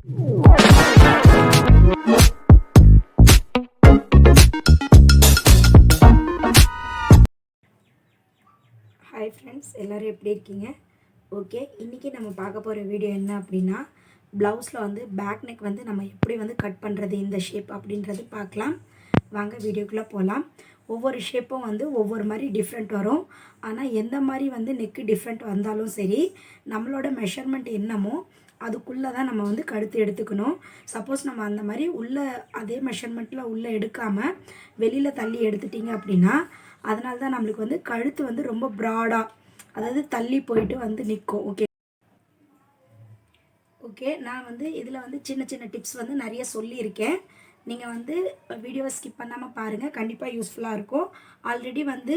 Hi friends, எல்லோரும் எப்படி இருக்கீங்க? ஓகே, இன்றைக்கி நம்ம பார்க்க போகிற வீடியோ என்ன அப்படின்னா, ப்ளவுஸில் வந்து பேக் நெக் வந்து நம்ம எப்படி வந்து கட் பண்ணுறது இந்த ஷேப் அப்படின்றது பார்க்கலாம். வாங்க வீடியோக்குள்ளே போகலாம். ஒவ்வொரு ஷேப்பும் வந்து ஒவ்வொரு மாதிரி டிஃப்ரெண்ட் வரும். ஆனால் எந்த மாதிரி வந்து நெக்கு டிஃப்ரெண்ட் வந்தாலும் சரி, நம்மளோட மெஷர்மெண்ட் என்னமோ அதுக்குள்ளே தான் நம்ம வந்து கழுத்து எடுத்துக்கணும். சப்போஸ் நம்ம அந்த மாதிரி உள்ளே அதே மெஷர்மெண்ட்டில் உள்ளே எடுக்காமல் வெளியில் தள்ளி எடுத்துட்டிங்க அப்படின்னா, அதனால தான் நம்மளுக்கு வந்து கழுத்து வந்து ரொம்ப ப்ராடாக, அதாவது தள்ளி போயிட்டு வந்து நிற்கும். ஓகே, நான் வந்து இதில் வந்து சின்ன சின்ன டிப்ஸ் வந்து நிறைய சொல்லியிருக்கேன். நீங்கள் வந்து வீடியோவை ஸ்கிப் பண்ணாமல் பாருங்கள், கண்டிப்பாக யூஸ்ஃபுல்லாக இருக்கும். ஆல்ரெடி வந்து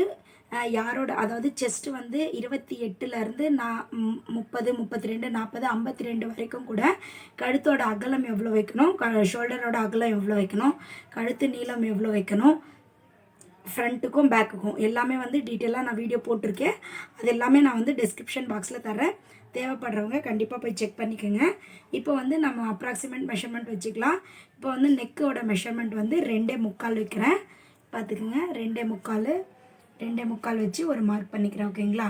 யாரோட, அதாவது செஸ்ட்டு வந்து 28லேருந்து 30, 32, 40, 52 வரைக்கும் கூட கழுத்தோட அகலம் எவ்வளோ வைக்கணும், ஷோல்டரோட அகலம் எவ்வளோ வைக்கணும், கழுத்து நீளம் எவ்வளோ வைக்கணும், ஃப்ரண்ட்டுக்கும் பேக்குக்கும் எல்லாமே வந்து டீட்டெயிலாக நான் வீடியோ போட்டிருக்கேன். அது எல்லாமே நான் வந்து டிஸ்கிரிப்ஷன் பாக்ஸில் தரேன். தேவைப்படுறவங்க கண்டிப்பாக போய் செக் பண்ணிக்கோங்க. இப்போ வந்து நம்ம அப்ராக்சிமேட் மெஷர்மெண்ட் வச்சுக்கலாம். இப்போ வந்து நெக்கோட மெஷர்மெண்ட் வந்து 2.25 வைக்கிறேன். பார்த்துக்குங்க, 2.25 வச்சு ஒரு மார்க் பண்ணிக்கிறேன். ஓகேங்களா?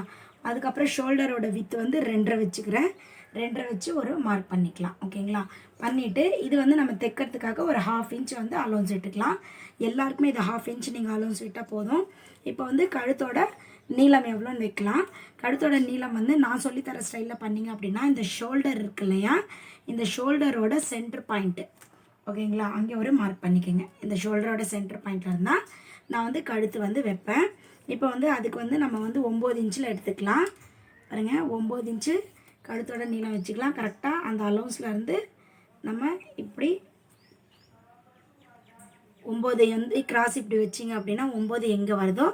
அதுக்கப்புறம் ஷோல்டரோட வித்து வந்து 2.5 வச்சுக்கிறேன். 2.5 வச்சு ஒரு மார்க் பண்ணிக்கலாம். ஓகேங்களா? பண்ணிவிட்டு இது வந்து நம்ம தைக்கிறதுக்காக ஒரு 1/2 இன்ச் வந்து அலோன்ஸ் விட்டுக்கலாம். எல்லாருக்குமே இது 1/2 இன்ச் நீங்கள் அலோன்ஸ் விட்டால் போதும். இப்போ வந்து கழுத்தோட நீளம் எவ்வளோன்னு வைக்கலாம். கழுத்தோட நீளம் வந்து நான் சொல்லித்தர ஸ்டைலில் பண்ணிங்க அப்படின்னா, இந்த ஷோல்டர் இருக்கு இல்லையா, இந்த ஷோல்டரோட சென்டர் பாயிண்ட்டு, ஓகேங்களா, அங்கே ஒரு மார்க் பண்ணிக்கோங்க. இந்த ஷோல்டரோட சென்டர் பாயிண்ட்டில் இருந்தால் நான் வந்து கழுத்து வந்து வைப்பேன். இப்போ வந்து அதுக்கு வந்து நம்ம வந்து 9 இன்ச்சில் எடுத்துக்கலாம். பாருங்கள், 9 இன்ச்சு கழுத்தோட நீளம் வச்சுக்கலாம். கரெக்டாக அந்த அலோன்ஸ்லேருந்து நம்ம இப்படி 9 வந்து கிராஸ் இப்படி வச்சிங்க அப்படின்னா 9 எங்கே வருதோ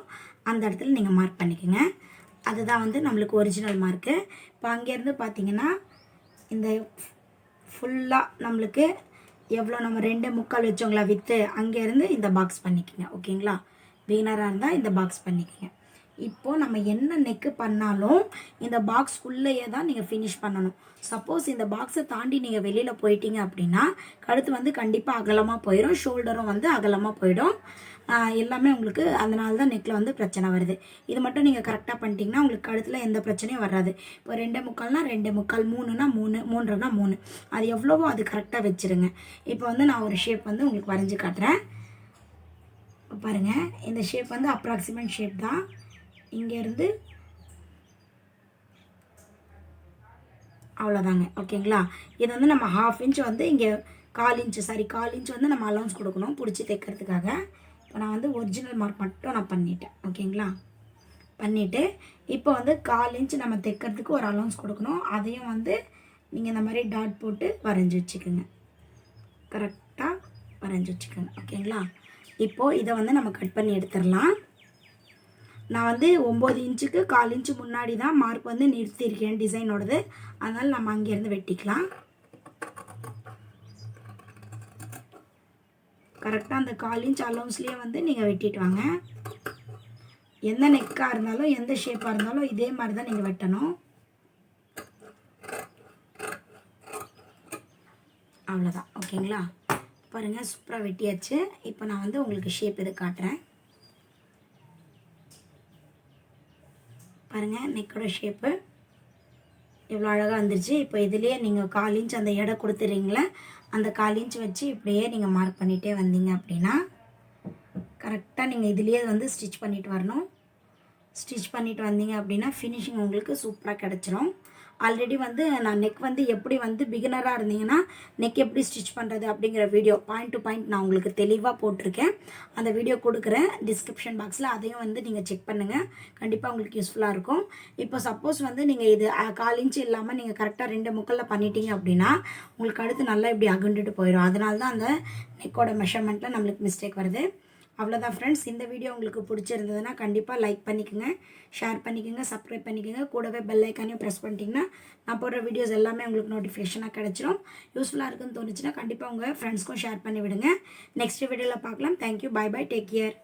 அந்த இடத்துல நீங்கள் மார்க் பண்ணிக்கோங்க. அதுதான் வந்து நம்மளுக்கு ஒரிஜினல் மார்க்கு. இப்போ அங்கேருந்து பார்த்தீங்கன்னா இந்த ஃபுல்லாக நம்மளுக்கு எவ்வளோ நம்ம 2.25 வச்சோங்களா வித்து, அங்கேருந்து இந்த பாக்ஸ் பண்ணிக்கோங்க. ஓகேங்களா? பிகினராக இருந்தால் இந்த பாக்ஸ் பண்ணிக்கோங்க. இப்போது நம்ம என்ன நெக்கு பண்ணாலும் இந்த பாக்ஸ்க்குள்ளேயே தான் நீங்கள் ஃபினிஷ் பண்ணணும். சப்போஸ் இந்த பாக்ஸை தாண்டி நீங்கள் வெளியில் போயிட்டீங்க அப்படின்னா கழுத்து வந்து கண்டிப்பாக அகலமாக போயிடும், ஷோல்டரும் வந்து அகலமாக போயிடும். எல்லாமே உங்களுக்கு அதனால தான் நெக்கில் வந்து பிரச்சனை வருது. இது மட்டும் நீங்கள் கரெக்டாக பண்ணிட்டீங்கன்னா உங்களுக்கு கழுத்தில் எந்த பிரச்சனையும் வராது. இப்போ 2.25னா 2.25, 3னா 3, 3.5னா 3, அது எவ்வளவோ அது கரெக்டாக வச்சுருங்க. இப்போ வந்து நான் ஒரு ஷேப் வந்து உங்களுக்கு வரைஞ்சி காட்டுறேன். பாருங்கள், இந்த ஷேப் வந்து அப்ராக்சிமேட் ஷேப் தான். இங்கேருந்து அவ்வளோதாங்க. ஓகேங்களா? இது வந்து நம்ம 1/2 இன்ச் வந்து இங்கே 1/4 இன்ச் வந்து நம்ம அலோன்ஸ் கொடுக்கணும் பிடிச்சி தைக்கிறதுக்காக. இப்போ நான் வந்து ஒரிஜினல் மார்க் மட்டும் நான் பண்ணிட்டேன். ஓகேங்களா? பண்ணிவிட்டு இப்போ வந்து 1/4 இன்ச் நம்ம தைக்கிறதுக்கு ஒரு அலோன்ஸ் கொடுக்கணும். அதையும் வந்து நீங்கள் இந்த மாதிரி டாட் போட்டு வரைஞ்சி வச்சுக்கோங்க. கரெக்டாக வரைஞ்சி வச்சுக்கோங்க. ஓகேங்களா? இப்போது இதை வந்து நம்ம கட் பண்ணி எடுத்துடலாம். நான் வந்து 9 இன்ச்சுக்கு 1/4 இன்ச்சு முன்னாடி தான் மார்க் வந்து நிறுத்தியிருக்கேன் டிசைனோடது. அதனால் நம்ம அங்கேருந்து வெட்டிக்கலாம். கரெக்டாக அந்த 1/4 இன்ச் அலோன்ஸ்லேயே வந்து நீங்கள் வெட்டிட்டு வாங்க. எந்த நெக்காக இருந்தாலும் எந்த ஷேப்பாக இருந்தாலும் இதே மாதிரி தான் நீங்கள் வெட்டணும். அவ்வளோதான். ஓகேங்களா? பாருங்கள், சூப்பராக வெட்டியாச்சு. இப்போ நான் வந்து உங்களுக்கு ஷேப் இது காட்டுறேன். பாருங்கள், நெக்கோட ஷேப்பு எவ்வளோ அழகாக வந்துருச்சு. இப்போ இதுலேயே நீங்கள் 1/4 இன்ச் அந்த எடை கொடுத்துறீங்களே, அந்த 1/4 இன்ச் வச்சு இப்படியே நீங்கள் மார்க் பண்ணிகிட்டே வந்தீங்க அப்படின்னா கரெக்டாக நீங்கள் இதுலேயே வந்து ஸ்டிச் பண்ணிட்டு வரணும். ஸ்டிச் பண்ணிட்டு வந்தீங்க அப்படின்னா ஃபினிஷிங் உங்களுக்கு சூப்பராக கிடச்சிரும். ஆல்ரெடி வந்து நான் நெக் வந்து எப்படி வந்து பிகினராக இருந்தீங்கன்னா நெக் எப்படி ஸ்டிச் பண்ணுறது அப்படிங்கிற வீடியோ பாயிண்ட் டு பாயிண்ட் நான் உங்களுக்கு தெளிவாக போட்டிருக்கேன். அந்த வீடியோ கொடுக்குறேன் டிஸ்கிரிப்ஷன் பாக்ஸில், அதையும் வந்து நீங்கள் செக் பண்ணுங்கள். கண்டிப்பாக உங்களுக்கு யூஸ்ஃபுல்லாக இருக்கும். இப்போ சப்போஸ் வந்து நீங்கள் இது 1/4 இன்ச் இல்லாமல் நீங்கள் கரெக்டாக 2.25 பண்ணிட்டீங்க அப்படின்னா உங்களுக்கு அடுத்து நல்லா இப்படி அகண்டுட்டு போயிடும். அதனால தான் அந்த நெக்கோட மெஷர்மெண்ட்டில் நம்மளுக்கு மிஸ்டேக் வருது. அவ்வளோதான் ஃப்ரெண்ட்ஸ். இந்த வீடியோ உங்களுக்கு பிடிச்சிருந்ததுன்னா கண்டிப்பாக லைக் பண்ணிக்கோங்க, ஷேர் பண்ணிக்கோங்க, சப்ஸ்கிரைப் பண்ணிக்கோங்க. கூடவே பெல் ஐக்கானையும் ப்ரெஸ் பண்ணிட்டீங்கன்னா நான் போடுற வீடியோஸ் எல்லாமே உங்களுக்கு நோட்டிஃபிகேஷனாக கிடச்சிரும். யூஸ்ஃபுல்லாக இருக்குன்னு தோணுச்சுன்னா கண்டிப்பாக உங்கள் ஃப்ரெண்ட்ஸ்க்கும் ஷேர் பண்ணி விடுங்க. நெக்ஸ்ட் வீடியோவில் பார்க்கலாம். Thank you, bye bye, take care.